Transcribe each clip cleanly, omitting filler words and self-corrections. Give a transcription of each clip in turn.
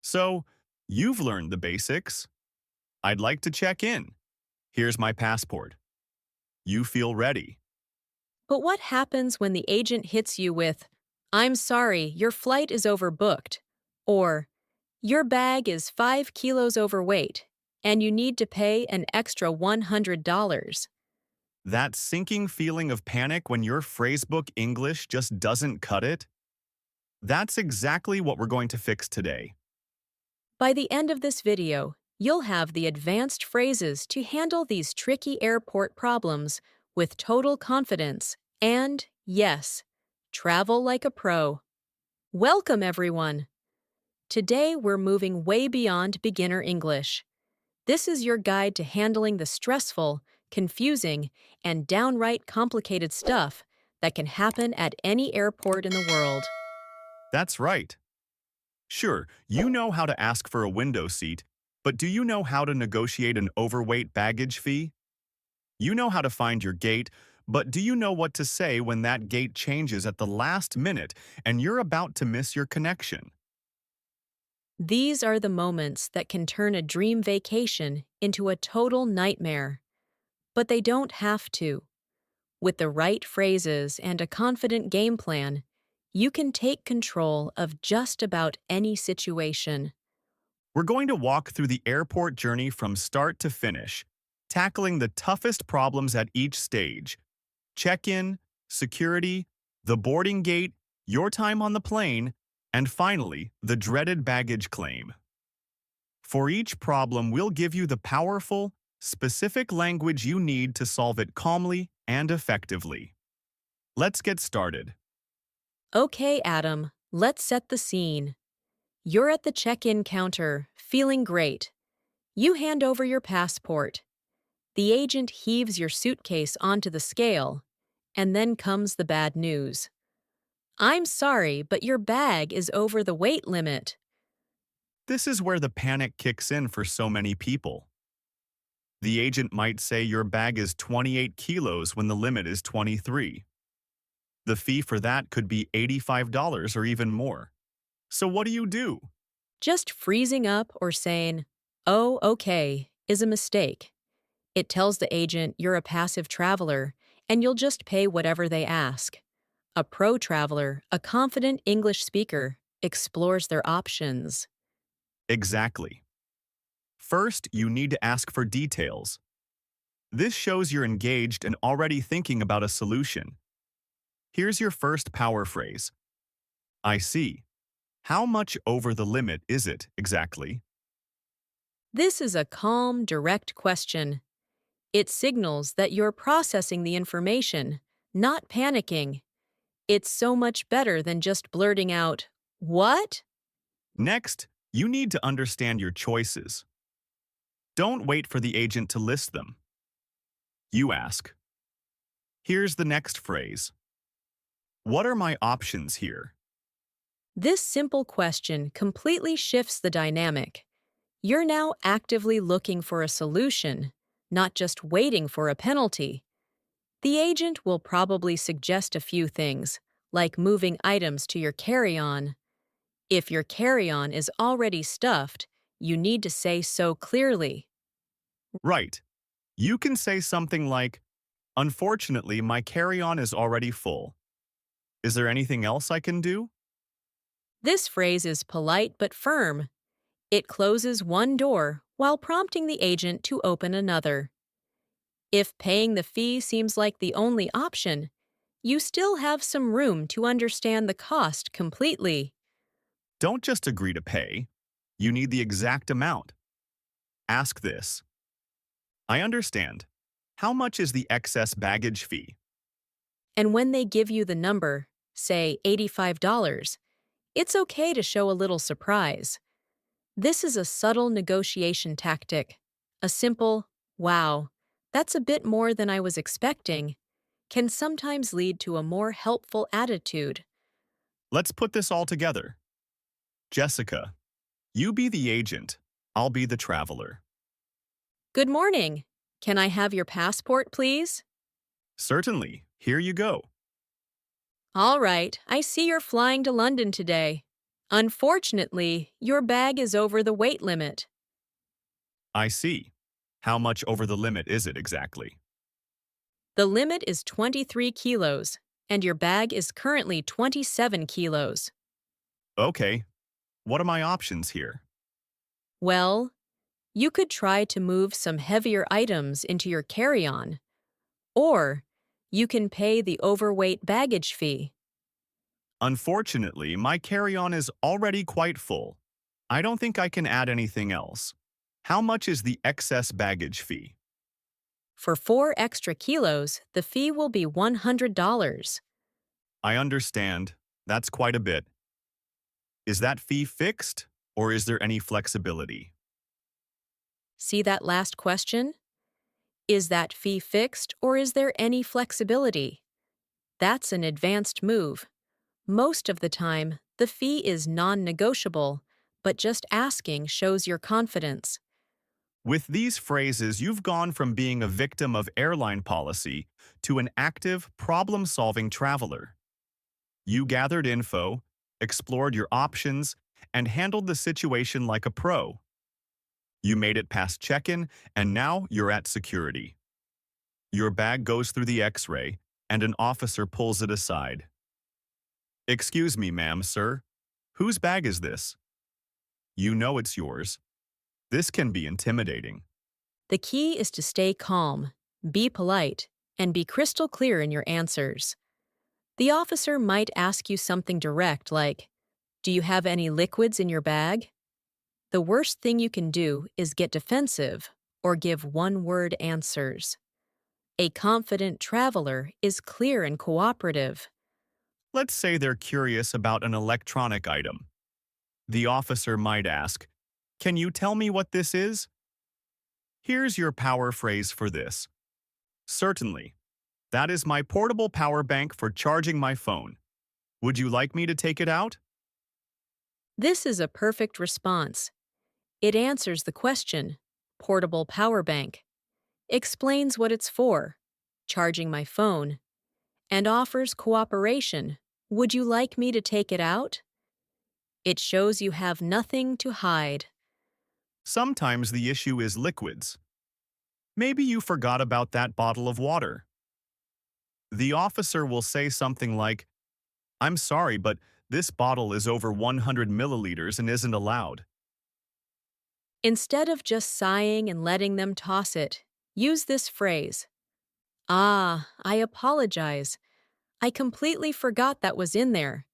So, you've learned the basics. I'd like to check in. Here's my passport. You feel ready. But what happens when the agent hits you with, "I'm sorry, your flight is overbooked," or "Your bag is 5 kilos overweight, and you need to pay an extra $100." That sinking feeling of panic when your phrasebook English just doesn't cut it? That's exactly what we're going to fix today. By the end of this video, you'll have the advanced phrases to handle these tricky airport problems with total confidence and, yes, travel like a pro. Welcome, everyone! Today, we're moving way beyond beginner English. This is your guide to handling the stressful, confusing, and downright complicated stuff that can happen at any airport in the world. That's right. Sure, you know how to ask for a window seat, but do you know how to negotiate an overweight baggage fee? You know how to find your gate, but do you know what to say when that gate changes at the last minute and you're about to miss your connection? These are the moments that can turn a dream vacation into a total nightmare. But they don't have to. With the right phrases and a confident game plan, you can take control of just about any situation. We're going to walk through the airport journey from start to finish, tackling the toughest problems at each stage: check-in, security, the boarding gate, your time on the plane, and finally, the dreaded baggage claim. For each problem, we'll give you the powerful, specific language you need to solve it calmly and effectively. Let's get started. Okay, Adam, let's set the scene. You're at the check-in counter, feeling great. You hand over your passport. The agent heaves your suitcase onto the scale, and then comes the bad news. "I'm sorry, but your bag is over the weight limit." This is where the panic kicks in for so many people. The agent might say your bag is 28 kilos when the limit is 23. The fee for that could be $85 or even more. So what do you do? Just freezing up or saying, "Oh, okay," is a mistake. It tells the agent you're a passive traveler and you'll just pay whatever they ask. A pro traveler, a confident English speaker, explores their options. Exactly. First, you need to ask for details. This shows you're engaged and already thinking about a solution. Here's your first power phrase. I see. How much over the limit is it exactly? This is a calm, direct question. It signals that you're processing the information, not panicking. It's so much better than just blurting out, "What?" Next, you need to understand your choices. Don't wait for the agent to list them. You ask. Here's the next phrase. What are my options here? This simple question completely shifts the dynamic. You're now actively looking for a solution, not just waiting for a penalty. The agent will probably suggest a few things, like moving items to your carry-on. If your carry-on is already stuffed, you need to say so clearly. Right. You can say something like, unfortunately, my carry-on is already full. Is there anything else I can do? This phrase is polite but firm. It closes one door while prompting the agent to open another. If paying the fee seems like the only option, you still have some room to understand the cost completely. Don't just agree to pay. You need the exact amount. Ask this. I understand. How much is the excess baggage fee? And when they give you the number, say $85, it's okay to show a little surprise. This is a subtle negotiation tactic. A simple, "Wow, that's a bit more than I was expecting," can sometimes lead to a more helpful attitude. Let's put this all together. Jessica, you be the agent. I'll be the traveler. "Good morning. Can I have your passport, please?" Certainly. Here you go. "All right, I see you're flying to London today. Unfortunately, your bag is over the weight limit. I see. How much over the limit is it exactly? The limit is 23 kilos, and your bag is currently 27 kilos. Okay, what are my options here? Well, you could try to move some heavier items into your carry on, or you can pay the overweight baggage fee. Unfortunately, my carry-on is already quite full. I don't think I can add anything else. How much is the excess baggage fee? For 4 extra kilos, the fee will be $100. I understand. That's quite a bit. Is that fee fixed, or is there any flexibility? See that last question? Is that fee fixed or is there any flexibility? That's an advanced move. Most of the time, the fee is non negotiable, but just asking shows your confidence. With these phrases, you've gone from being a victim of airline policy to an active, problem-solving traveler. You gathered info, explored your options, and handled the situation like a pro. You made it past check-in, and now you're at security. Your bag goes through the X-ray, and an officer pulls it aside. "Excuse me, ma'am, sir. Whose bag is this?" You know it's yours. This can be intimidating. The key is to stay calm, be polite, and be crystal clear in your answers. The officer might ask you something direct like, "Do you have any liquids in your bag?" The worst thing you can do is get defensive or give one-word answers. A confident traveler is clear and cooperative. Let's say they're curious about an electronic item. The officer might ask, "Can you tell me what this is?" Here's your power phrase for this. "Certainly. That is my portable power bank for charging my phone. Would you like me to take it out?" This is a perfect response. It answers the question, portable power bank, explains what it's for, charging my phone, and offers cooperation. Would you like me to take it out? It shows you have nothing to hide. Sometimes the issue is liquids. Maybe you forgot about that bottle of water. The officer will say something like, "I'm sorry, but this bottle is over 100 milliliters and isn't allowed." Instead of just sighing and letting them toss it, use this phrase. "Ah, I apologize. I completely forgot that was in there.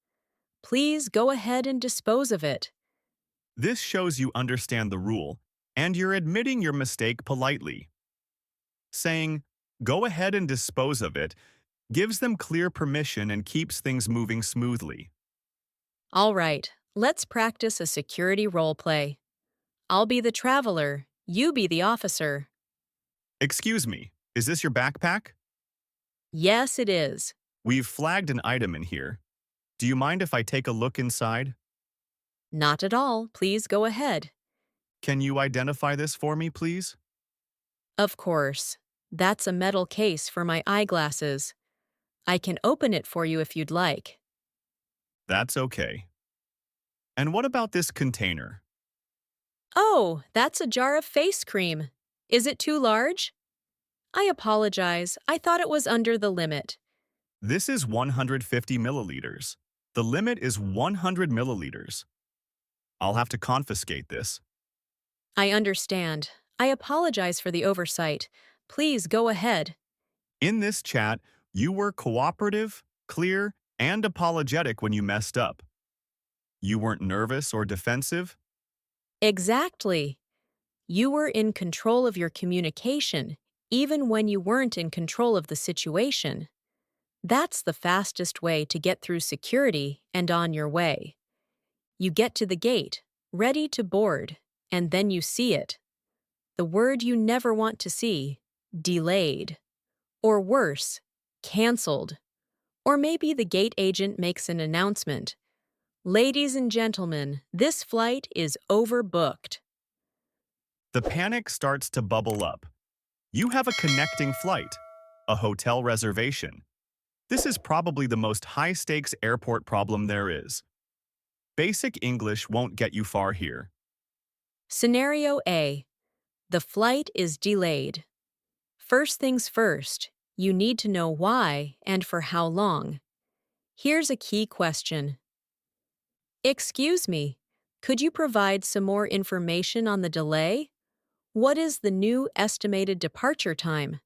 Please go ahead and dispose of it." This shows you understand the rule, and you're admitting your mistake politely. Saying, "Go ahead and dispose of it," gives them clear permission and keeps things moving smoothly. All right, let's practice a security role play. I'll be the traveler, you be the officer. "Excuse me, is this your backpack? Yes, it is. We've flagged an item in here. Do you mind if I take a look inside? Not at all, please go ahead. Can you identify this for me, please?" Of course. That's a metal case for my eyeglasses. I can open it for you if you'd like. That's okay. And what about this container? Oh, that's a jar of face cream. Is it too large? I apologize. I thought it was under the limit. This is 150 milliliters. The limit is 100 milliliters. I'll have to confiscate this. I understand. I apologize for the oversight. Please go ahead. In this chat, you were cooperative, clear, and apologetic when you messed up. You weren't nervous or defensive. Exactly. You were in control of your communication, even when you weren't in control of the situation. That's the fastest way to get through security and on your way. You get to the gate, ready to board, and then you see it. The word you never want to see, delayed. Or worse, canceled. Or maybe the gate agent makes an announcement. Ladies and gentlemen, this flight is overbooked. The panic starts to bubble up. You have a connecting flight, a hotel reservation. This is probably the most high-stakes airport problem there is. Basic English won't get you far here. Scenario A. The flight is delayed. First things first, you need to know why and for how long. Here's a key question. Excuse me, could you provide some more information on the delay? What is the new estimated departure time?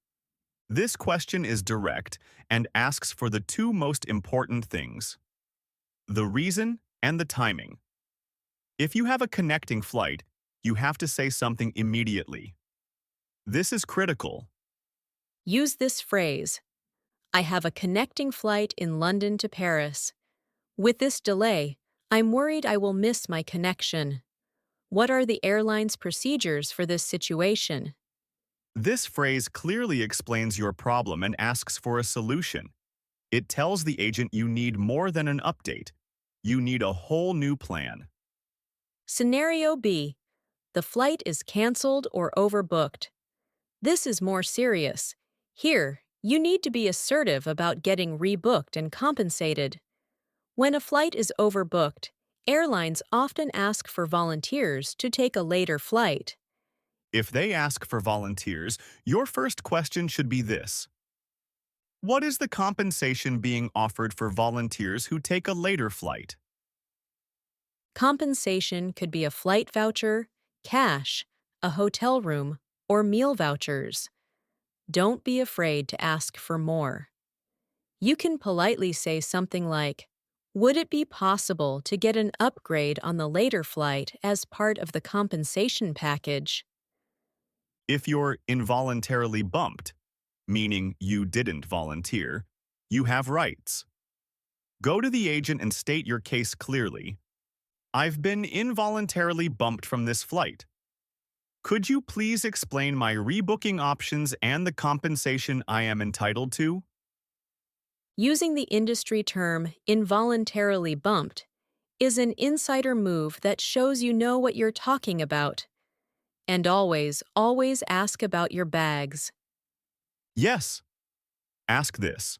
This question is direct and asks for the two most important things: the reason and the timing. If you have a connecting flight, you have to say something immediately. This is critical. Use this phrase. I have a connecting flight in London to Paris. With this delay, I'm worried I will miss my connection. What are the airline's procedures for this situation? This phrase clearly explains your problem and asks for a solution. It tells the agent you need more than an update. You need a whole new plan. Scenario B. The flight is canceled or overbooked. This is more serious. Here, you need to be assertive about getting rebooked and compensated. When a flight is overbooked, airlines often ask for volunteers to take a later flight. If they ask for volunteers, your first question should be this: what is the compensation being offered for volunteers who take a later flight? Compensation could be a flight voucher, cash, a hotel room, or meal vouchers. Don't be afraid to ask for more. You can politely say something like, would it be possible to get an upgrade on the later flight as part of the compensation package? If you're involuntarily bumped, meaning you didn't volunteer, you have rights. Go to the agent and state your case clearly. I've been involuntarily bumped from this flight. Could you please explain my rebooking options and the compensation I am entitled to? Using the industry term involuntarily bumped is an insider move that shows you know what you're talking about. And always, always ask about your bags. Yes. Ask this: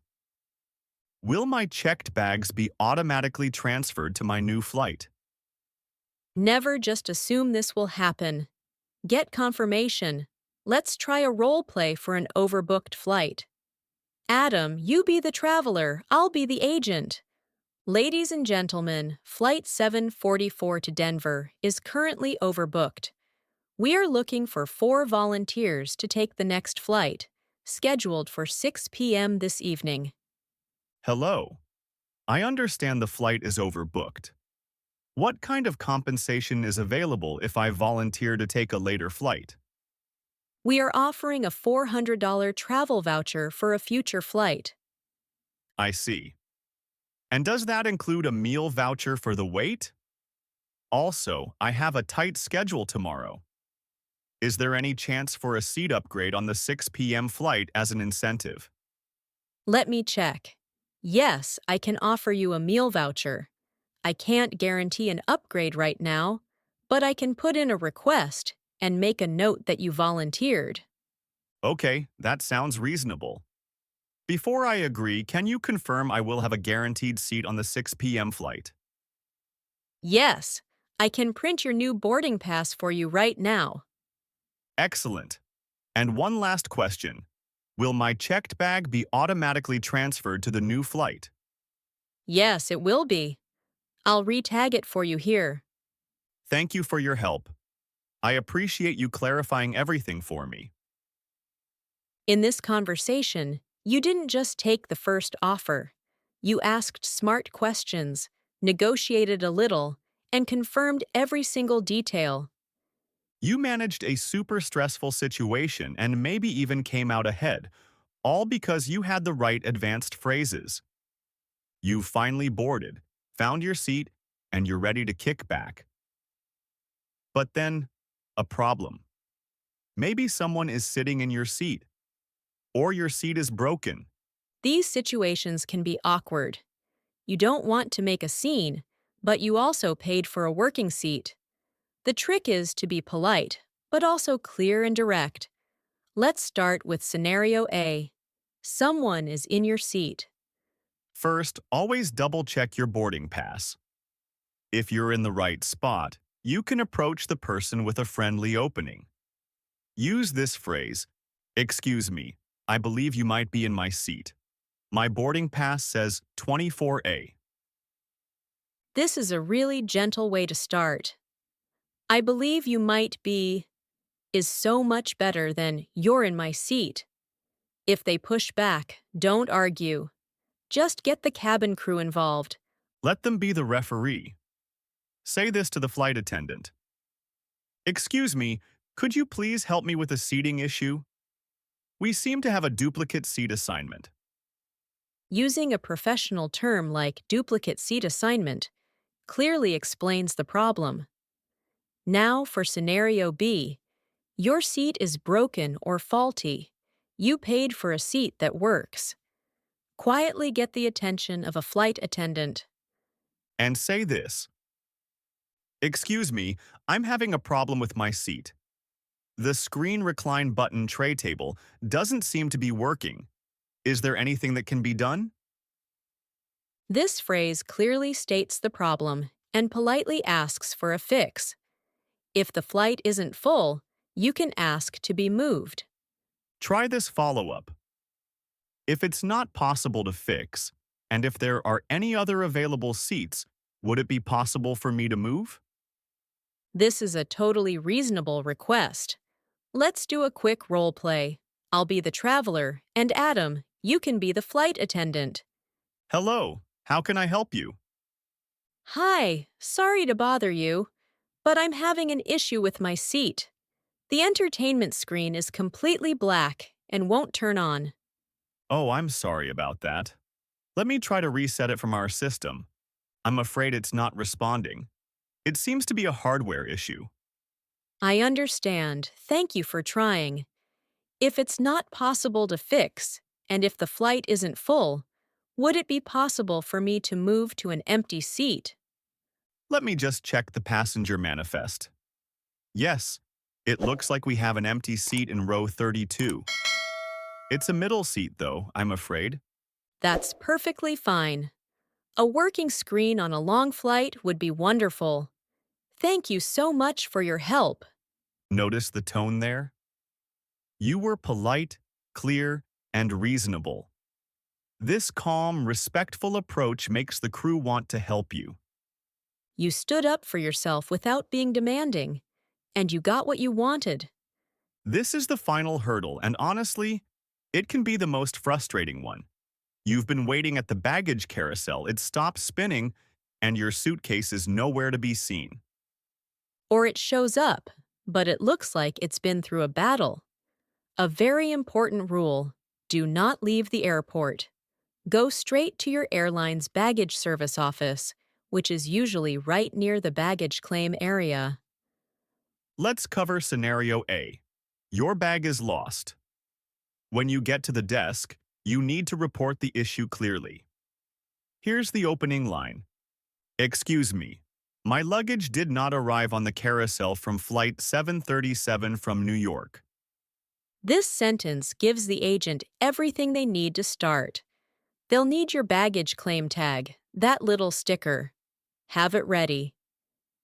will my checked bags be automatically transferred to my new flight? Never just assume this will happen. Get confirmation. Let's try a role play for an overbooked flight. Adam, you be the traveler, I'll be the agent. Ladies and gentlemen, Flight 744 to Denver is currently overbooked. We are looking for 4 volunteers to take the next flight, scheduled for 6 p.m. this evening. Hello. I understand the flight is overbooked. What kind of compensation is available if I volunteer to take a later flight? We are offering a $400 travel voucher for a future flight. I see. And does that include a meal voucher for the wait? Also, I have a tight schedule tomorrow. Is there any chance for a seat upgrade on the 6 p.m. flight as an incentive? Let me check. Yes, I can offer you a meal voucher. I can't guarantee an upgrade right now, but I can put in a request and make a note that you volunteered. Okay, that sounds reasonable. Before I agree, can you confirm I will have a guaranteed seat on the 6 p.m. flight? Yes, I can print your new boarding pass for you right now. Excellent. And one last question. Will my checked bag be automatically transferred to the new flight? Yes, it will be. I'll re-tag it for you here. Thank you for your help. I appreciate you clarifying everything for me. In this conversation, you didn't just take the first offer. You asked smart questions, negotiated a little, and confirmed every single detail. You managed a super stressful situation and maybe even came out ahead, all because you had the right advanced phrases. You finally boarded, found your seat, and you're ready to kick back. But then, a problem. Maybe someone is sitting in your seat, or your seat is broken. These situations can be awkward. You don't want to make a scene, but you also paid for a working seat. The trick is to be polite, but also clear and direct. Let's start with Scenario A. Someone is in your seat. First, always double-check your boarding pass. If you're in the right spot, you can approach the person with a friendly opening. Use this phrase, "Excuse me, I believe you might be in my seat. My boarding pass says 24A." This is a really gentle way to start. I believe you might be is so much better than you're in my seat. If they push back, don't argue. Just get the cabin crew involved. Let them be the referee. Say this to the flight attendant. "Excuse me, could you please help me with a seating issue? We seem to have a duplicate seat assignment." Using a professional term like duplicate seat assignment clearly explains the problem. Now for scenario B. Your seat is broken or faulty. You paid for a seat that works. Quietly get the attention of a flight attendant. And say this, "Excuse me, I'm having a problem with my seat. The screen recline button tray table doesn't seem to be working. Is there anything that can be done?" This phrase clearly states the problem and politely asks for a fix. If the flight isn't full, you can ask to be moved. Try this follow-up. "If it's not possible to fix, and if there are any other available seats, would it be possible for me to move?" This is a totally reasonable request. Let's do a quick role play. I'll be the traveler, and Adam, you can be the flight attendant. "Hello, how can I help you?" Hi, sorry to bother you, but I'm having an issue with my seat. The entertainment screen is completely black and won't turn on. "Oh, I'm sorry about that. Let me try to reset it from our system. I'm afraid it's not responding. It seems to be a hardware issue." I understand. Thank you for trying. If it's not possible to fix, and if the flight isn't full, would it be possible for me to move to an empty seat? Let me just check the passenger manifest. Yes, it looks like we have an empty seat in row 32. It's a middle seat, though, I'm afraid. That's perfectly fine. A working screen on a long flight would be wonderful. Thank you so much for your help. Notice the tone there? You were polite, clear, and reasonable. This calm, respectful approach makes the crew want to help you. You stood up for yourself without being demanding, and you got what you wanted. This is the final hurdle, and honestly, it can be the most frustrating one. You've been waiting at the baggage carousel, it stops spinning, and your suitcase is nowhere to be seen. Or it shows up, but it looks like it's been through a battle. A very important rule: do not leave the airport. Go straight to your airline's baggage service office, which is usually right near the baggage claim area. Let's cover scenario A. Your bag is lost. When you get to the desk, you need to report the issue clearly. Here's the opening line. "Excuse me, my luggage did not arrive on the carousel from flight 737 from New York." This sentence gives the agent everything they need to start. They'll need your baggage claim tag, that little sticker. Have it ready.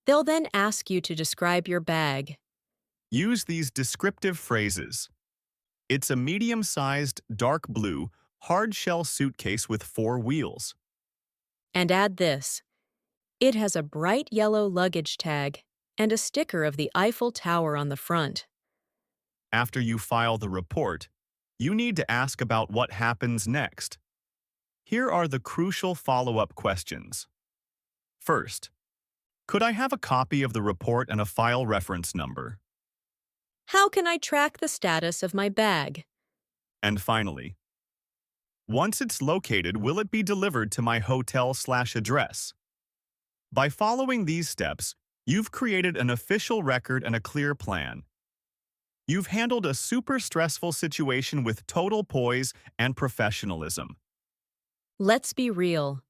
They'll then ask you to describe your bag. Use these descriptive phrases. "It's a medium-sized, dark blue, hard-shell suitcase with 4 wheels." And add this: it has a bright yellow luggage tag and a sticker of the Eiffel Tower on the front. After you file the report, you need to ask about what happens next. Here are the crucial follow-up questions. First, could I have a copy of the report and a file reference number? How can I track the status of my bag? And finally, once it's located, will it be delivered to my hotel/address? By following these steps, you've created an official record and a clear plan. You've handled a super stressful situation with total poise and professionalism. Let's be real.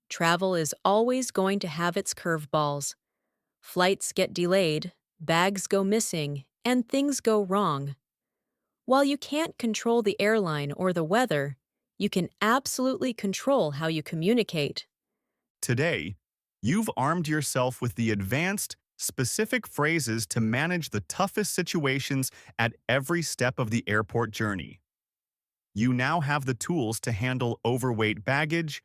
Travel is always going to have its curveballs. Flights get delayed, bags go missing, and things go wrong. While you can't control the airline or the weather, you can absolutely control how you communicate. Today, You've armed yourself with the advanced, specific phrases to manage the toughest situations at every step of the airport journey. You now have the tools to handle overweight baggage,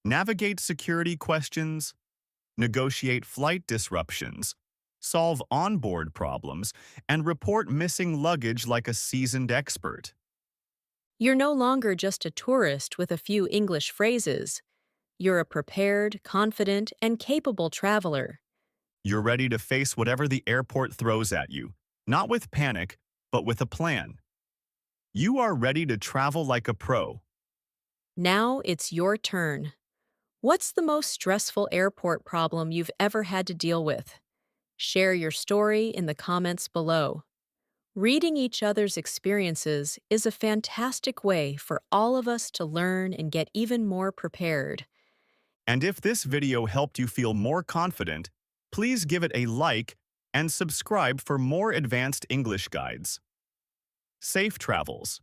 navigate security questions, negotiate flight disruptions, solve onboard problems, and report missing luggage like a seasoned expert. You're no longer just a tourist with a few English phrases. You're a prepared, confident, and capable traveler. You're ready to face whatever the airport throws at you, not with panic, but with a plan. You are ready to travel like a pro. Now it's your turn. What's the most stressful airport problem you've ever had to deal with? Share your story in the comments below. Reading each other's experiences is a fantastic way for all of us to learn and get even more prepared. And if this video helped you feel more confident, please give it a like and subscribe for more advanced English guides. Safe travels!